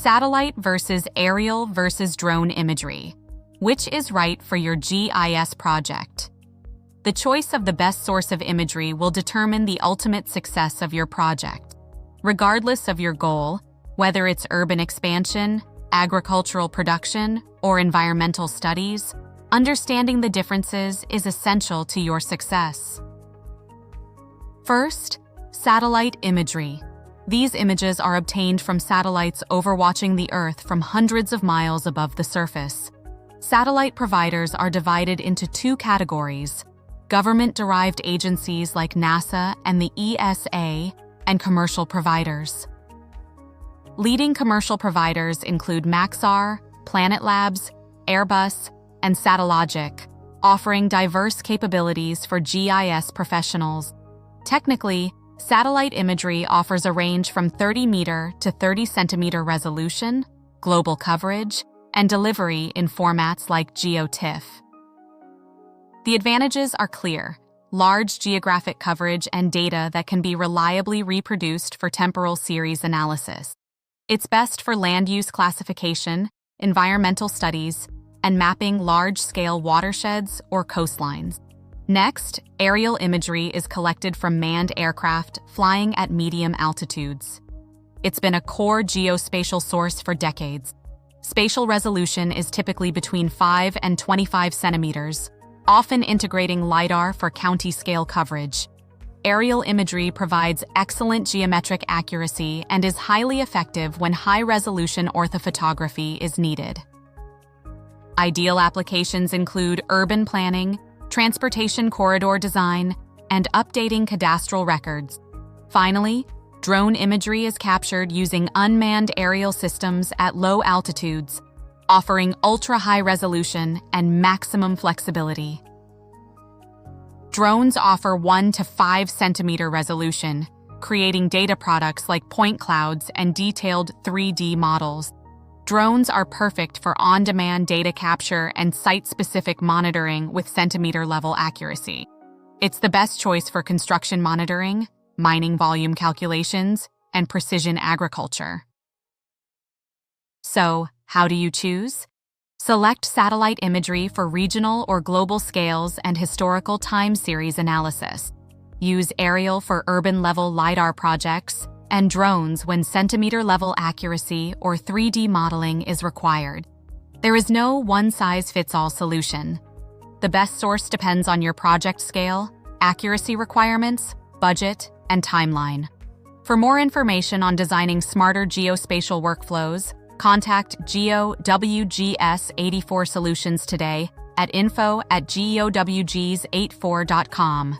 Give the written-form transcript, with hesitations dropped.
Satellite versus aerial versus drone imagery. Which is right for your GIS project? The choice of the best source of imagery will determine the ultimate success of your project. Regardless of your goal, whether it's urban expansion, agricultural production, or environmental studies, understanding the differences is essential to your success. First, satellite imagery. These images are obtained from satellites overwatching the Earth from hundreds of miles above the surface. Satellite providers are divided into two categories: government-derived agencies like NASA and the ESA, and commercial providers. Leading commercial providers include Maxar, Planet Labs, Airbus, and Satellogic, offering diverse capabilities for GIS professionals. Technically, satellite imagery offers a range from 30-meter to 30-centimeter resolution, global coverage, and delivery in formats like GeoTIFF. The advantages are clear: large geographic coverage and data that can be reliably reproduced for temporal series analysis. It's best for land use classification, environmental studies, and mapping large-scale watersheds or coastlines. Next, aerial imagery is collected from manned aircraft flying at medium altitudes. It's been a core geospatial source for decades. Spatial resolution is typically between 5 and 25 centimeters, often integrating LiDAR for county-scale coverage. Aerial imagery provides excellent geometric accuracy and is highly effective when high-resolution orthophotography is needed. Ideal applications include urban planning, transportation corridor design, and updating cadastral records. Finally, drone imagery is captured using unmanned aerial systems at low altitudes, offering ultra-high resolution and maximum flexibility. Drones offer 1 to 5 centimeter resolution, creating data products like point clouds and detailed 3D models. Drones are perfect for on-demand data capture and site-specific monitoring with centimeter-level accuracy. It's the best choice for construction monitoring, mining volume calculations, and precision agriculture. So, how do you choose? Select satellite imagery for regional or global scales and historical time series analysis. Use aerial for urban-level LiDAR projects, and drones when centimeter-level accuracy or 3D modeling is required. There is no one-size-fits-all solution. The best source depends on your project scale, accuracy requirements, budget, and timeline. For more information on designing smarter geospatial workflows, contact GeoWGS84 Solutions today at info@geowgs84.com.